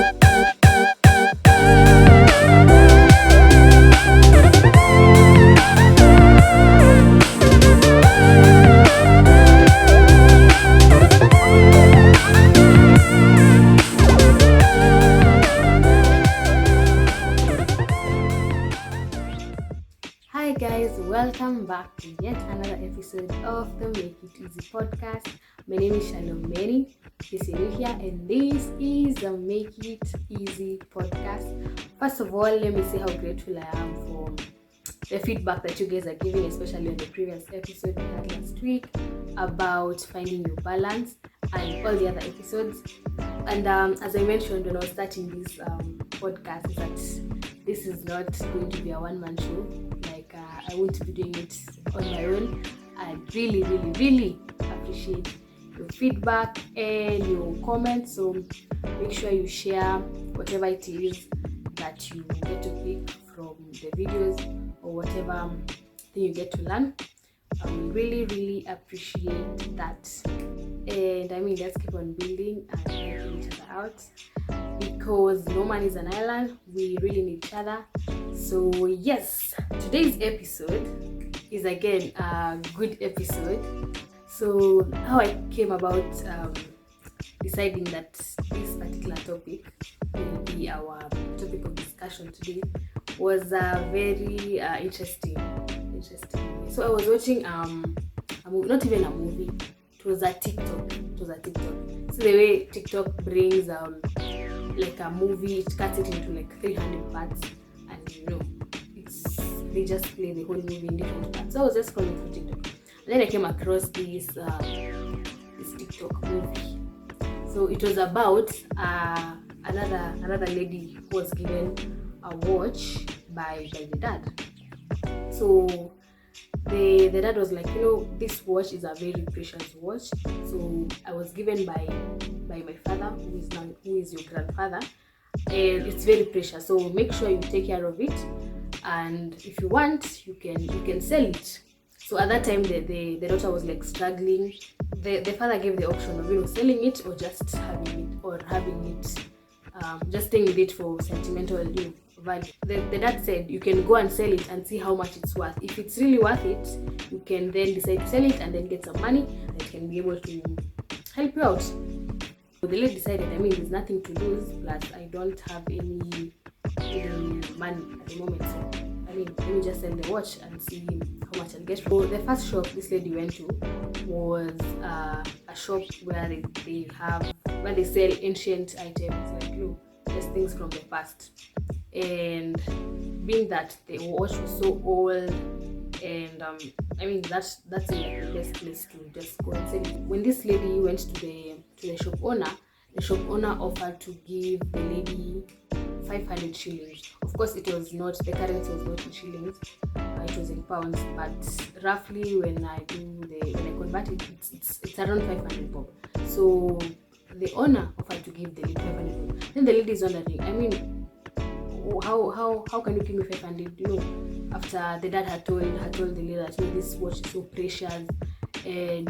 Hi guys, welcome back to yet another episode of the Make It Easy podcast. My name is Shalom Mary, this is here, and this is the Make It Easy podcast. First of all, let me say how grateful I am for the feedback that you guys are giving, especially on the previous episode we had last week about finding your balance and all the other episodes. And as I mentioned when I was starting this podcast, is that this is not going to be a one-man show. I won't be doing it on my own. I really appreciate your feedback and your comments. So make sure you share whatever it is that you get to pick from the videos or whatever thing you get to learn. I will really appreciate that. And let's keep on building and helping each other out, because no man is an island. We really need each other. So yes, today's episode is again a good episode. So how I came about deciding that this particular topic will be our topic of discussion today was very interesting. So I was watching not even a movie. It was a TikTok. So the way TikTok brings like a movie, it cuts it into like 300 parts, and they just play the whole movie in different parts. So I was just scrolling through TikTok, and then I came across this TikTok movie. So it was about another lady who was given a watch by the dad. So the dad was like, this watch is a very precious watch. So I was given by my father, who is your grandfather, and it's very precious. So make sure you take care of it, and if you want, you can sell it. So at that time, the daughter was like struggling. The father gave the option of selling it or just having it, just staying with it for sentimental value. The dad said you can go and sell it and see how much it's worth. If it's really worth it, you can then decide to sell it and then get some money that can be able to help you out. So the lady decided, there's nothing to lose, plus I don't have any money at the moment, so let me just sell the watch and see how much I'll get. So the first shop this lady went to was a shop where they sell ancient items, like just things from the past. And being that the watch was so old, and that's like the best place to just go and sell it. When this lady went to the shop owner offered to give the lady 500 shillings. Of course, the currency was not in shillings, it was in pounds, but roughly when I convert it, it's around 500 bob. So the owner offered to give the lady 500 bob. Then the lady is wondering, how can you give me 500? After the dad had told the lady that this watch is so precious, and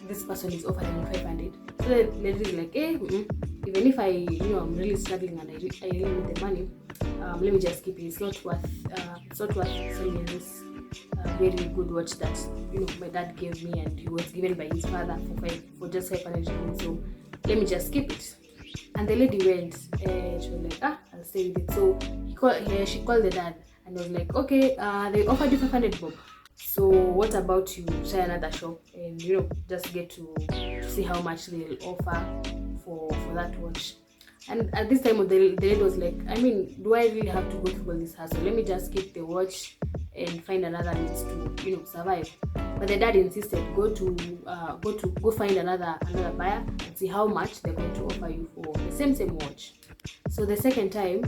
this person is offering me 500. So the lady is like, even if I'm really struggling and I really need the money, let me just keep it. It's not worth selling this very good watch that my dad gave me, and he was given by his father for just 500 shillings. So let me just keep it. And the lady went, and she was like, I'll stay with it. So she called the dad and was like, okay, they offered you 500 bob. So what about you try another shop and just get to see how much they'll offer for that watch. And at this time, the lady was like, do I really have to go through all this hassle? Let me just keep the watch and find another means to survive. But the dad insisted, go find another buyer and see how much they're going to offer you for the same watch. So the second time,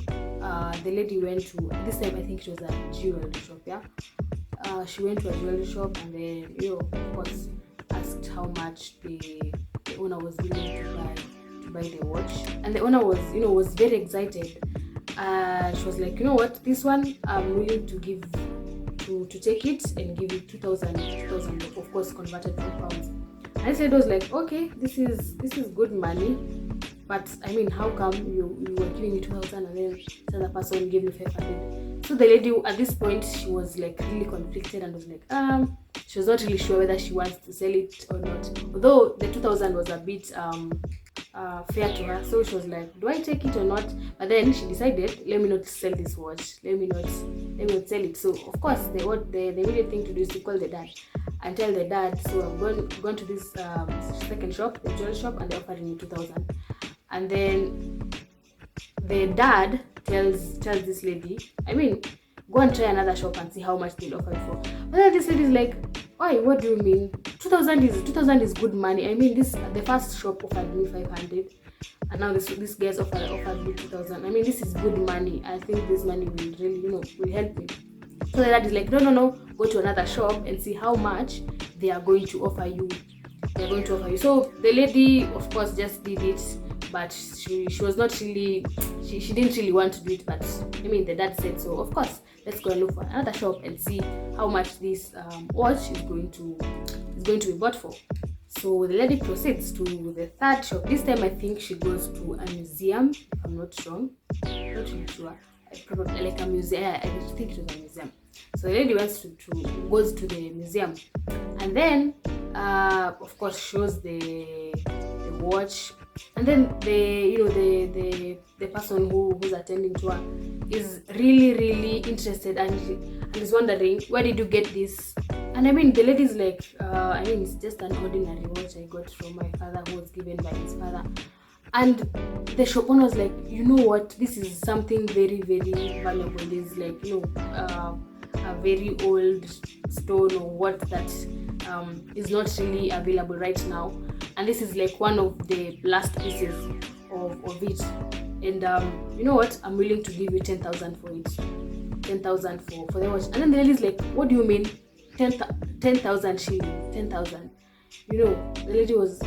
the lady went to, this time I think it was a jewelry shop. She went to a jewelry shop and then of course asked how much the owner was willing to buy the watch, and the owner was very excited. She was like, what, this one I'm willing to give to take it and give it 2,000, of course converted to pounds. And I said, I was like, okay, this is good money. but I mean, how come you were giving me 2,000 and then the other person gave me 500? So the lady at this point, she was like really conflicted and was like, she was not really sure whether she wants to sell it or not. Although the 2,000 was a bit fair to her, so she was like, do I take it or not? But then she decided, let me not sell this watch, let me not sell it. So of course, the immediate thing to do is to call the dad and tell the dad, so I've gone to this second shop, the jewelry shop, and they're offering me 2,000. And then the dad tells this lady, I mean, go and try another shop and see how much they'll offer you for. But then this lady's like, why? What do you mean? 2,000 is good money. I mean, the first shop offered me 500, and now this guy's offered me 2,000. I mean, this is good money. I think this money will really, will help me. So the dad is like, no, go to another shop and see how much they are going to offer you. So the lady, of course, just did it, but she was not really, she didn't really want to do it. But I mean, the dad said so. Of course, let's go and look for another shop and see how much this watch is going to be bought for. So the lady proceeds to the third shop. This time I think she goes to a museum, if I'm not wrong. Not really sure. Probably like a museum. I think it was a museum. So the lady goes to the museum, and then of course shows the watch, and then the person who's attending to her is really interested and is wondering, where did you get this? And I mean, the lady's like, I mean, it's just an ordinary watch I got from my father, who was given by his father. And the shop owner was like, you know what, this is something very valuable. There's like, a very old stone or what that is not really available right now, and this is like one of the last pieces of it. And you know what, I'm willing to give you 10,000 for it. 10,000 for the watch. And then the lady's like, what do you mean 10,000 shillings? 10,000? The lady was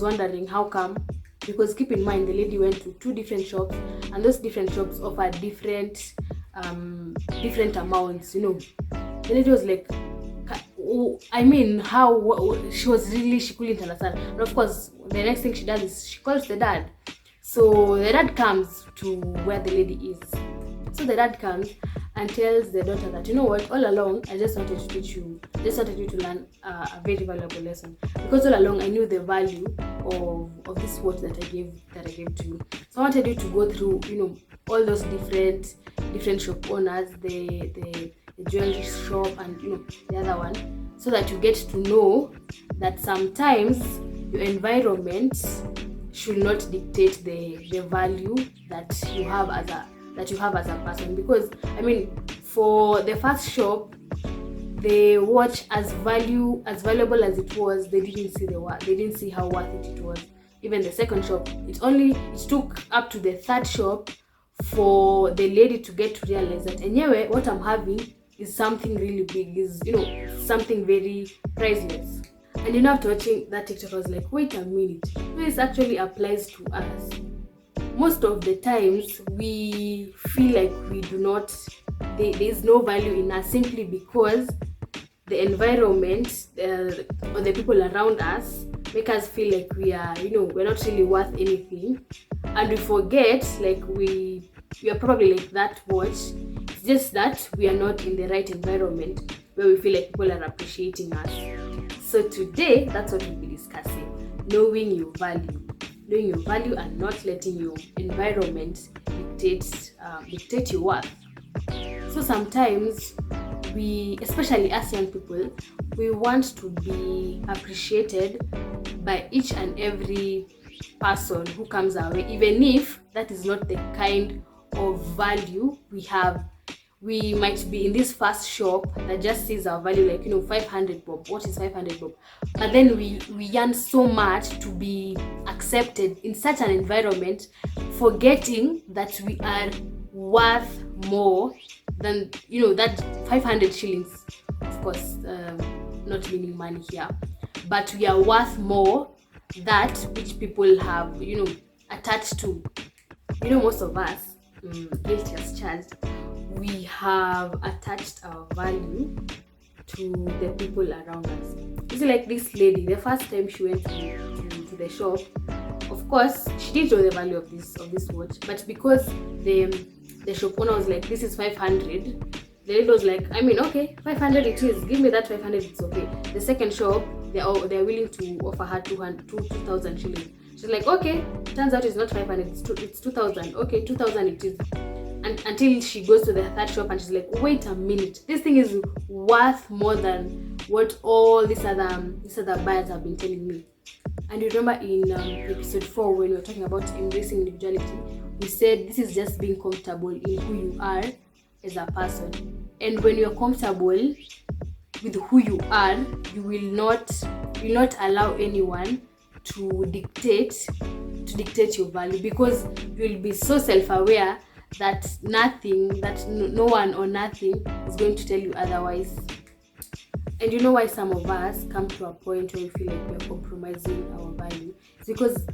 wondering how come, because keep in mind, the lady went to 2 different shops, and those different shops offered different amounts. The lady was like, I mean, how she couldn't understand. And of course, the next thing she does is she calls the dad. So the dad comes to where the lady is. So the dad comes and tells the daughter that, you know what, all along I just wanted you to learn a very valuable lesson, because all along I knew the value of this watch that I gave to you. So I wanted you to go through, all those different shop owners, the jewelry shop, and the other one, so that you get to know that sometimes your environment should not dictate the value that you have as a person. Because I mean, for the first shop, the watch, as valuable as it was, they didn't see how worth it was. Even the second shop, it took up to the third shop for the lady to get to realize that anyway, what I'm having is something really big, is something very priceless. And after watching that TikTok, I was like, wait a minute, this actually applies to us. Most of the times we feel like there is no value in us, simply because the environment or the people around us make us feel like we are, we're not really worth anything, and we forget, like, we are probably like that watch. It's just that we are not in the right environment where we feel like people are appreciating us. So today, that's what we'll be discussing: knowing your value and not letting your environment dictate your worth. So sometimes we, especially as young people, we want to be appreciated by each and every person who comes our way, even if that is not the kind of value we have. We might be in this first shop that just sees our value like 500 bob. What is 500 bob? But then we yearn so much to be accepted in such an environment, forgetting that we are worth more than that 500 shillings. Of course, not meaning money here, but we are worth more, that which people have attached to. Most of us, guilty as charged, we have attached our value to the people around us. It's like this lady, the first time she went to the shop, of course, she didn't know the value of this watch, but because the shop owner was like, this is 500, the lady was like, I mean, okay, 500 it is, give me that 500, it's okay. The second shop, they're willing to offer her 2,000 shillings. She's like, okay, turns out it's not 500, it's 2,000. Okay, 2,000 it is. And until she goes to the third shop and she's like, wait a minute, this thing is worth more than what all these other buyers have been telling me. And you remember in episode 4, when we were talking about embracing individuality, we said this is just being comfortable in who you are as a person. And when you're comfortable with who you are, you will not allow anyone to dictate your value, because you'll be so self-aware that no one or nothing is going to tell you otherwise. And you know why some of us come to a point where we feel like we're compromising our value? It's because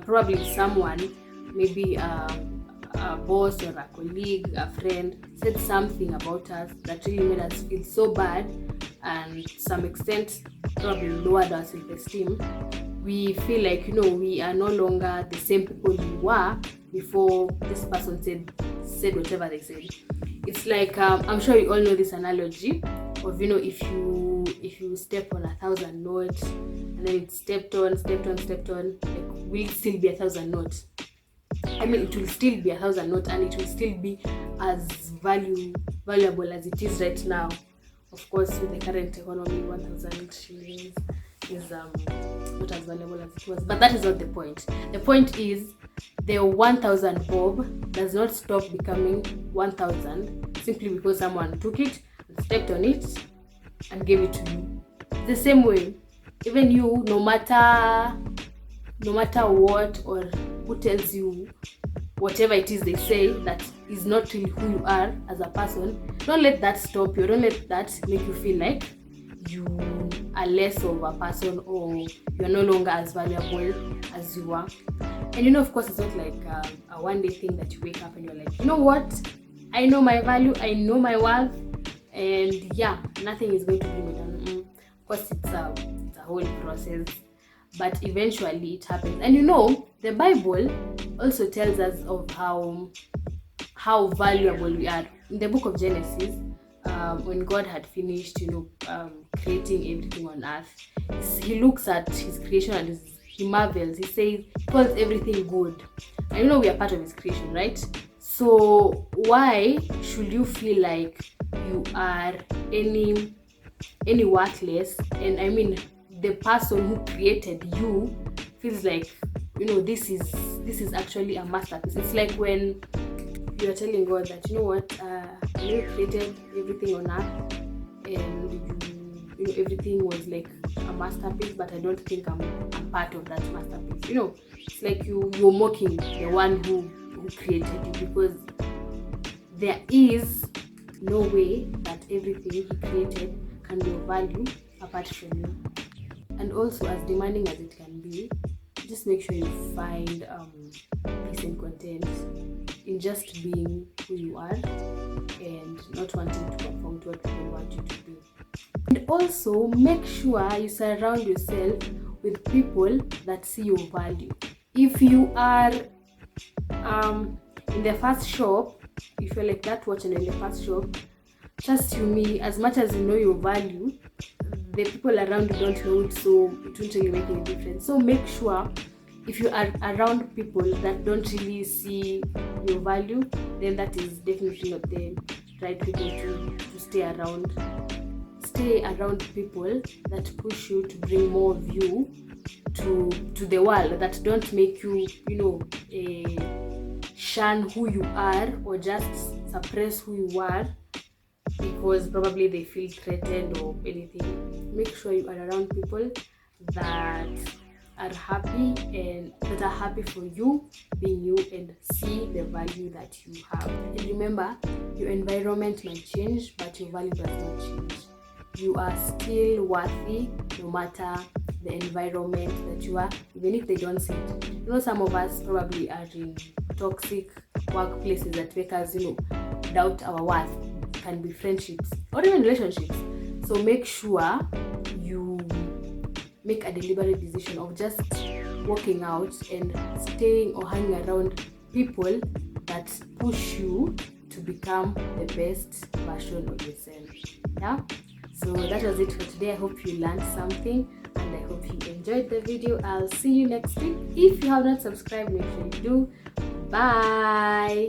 probably someone, maybe a boss or a colleague, a friend, said something about us that really made us feel so bad, and to some extent probably lowered our self-esteem. We feel like, we are no longer the same people we were before this person said whatever they said. It's like, I'm sure you all know this analogy of, if you step on 1,000 notes and then it stepped on, like, will it still be 1,000 notes? I mean, it will still be 1,000 notes, and it will still be as valuable as it is right now. Of course, with the current economy, 1,000 shillings is not as valuable as it was. But that is not the point. The point is, the 1,000 bob does not stop becoming 1,000 simply because someone took it and stepped on it and gave it to you. The same way, even you, no matter what or who tells you whatever it is they say that is not really who you are as a person, don't let that stop you. Don't let that make you feel like you are less of a person, or you're no longer as valuable as you were. And of course, it's not like a one day thing that you wake up and you're like, you know what, I know my value, I know my worth, and yeah, nothing is going to bring me down. Of course, it's a whole process, but eventually it happens. And the Bible also tells us of how valuable we are. In the book of Genesis, when God had finished, creating everything on earth, he looks at his creation and he marvels. He says, he calls everything good. And we are part of his creation, right? So why should you feel like you are any worthless? And I mean, the person who created you feels like, this is actually a masterpiece. It's like when you are telling God that, you created everything on earth, and everything was like a masterpiece, but I don't think I'm a part of that masterpiece. It's like you're mocking the one who created you, because there is no way that everything he created can be of value apart from you. And also, as demanding as it can be, just make sure you find peace and content in just being who you are and not wanting to conform to what people want you to be. And also, make sure you surround yourself with people that see your value. If you are in the first shop, if you're like that watch and in the first shop, trust you me, as much as you know your value, the people around you don't know it, so it won't really make any difference. So make sure, if you are around people that don't really see your value, then that is definitely not the right people to stay around. Stay around people that push you to bring more of you to the world, that don't make you, shun who you are or just suppress who you are because probably they feel threatened or anything. Make sure you are around people that are happy and that are happy for you being you and see the value that you have. And remember, your environment might change, but your value does not change. You are still worthy no matter the environment that you are, even if they don't see it. Some of us probably are in toxic workplaces that make us, doubt our worth. Can be friendships or even relationships. So make sure you make a deliberate decision of just working out and staying or hanging around people that push you to become the best version of yourself. Yeah, so that was it for today. I hope you learned something and I hope you enjoyed the video. I'll see you next week. If you have not subscribed, make sure you do. Bye.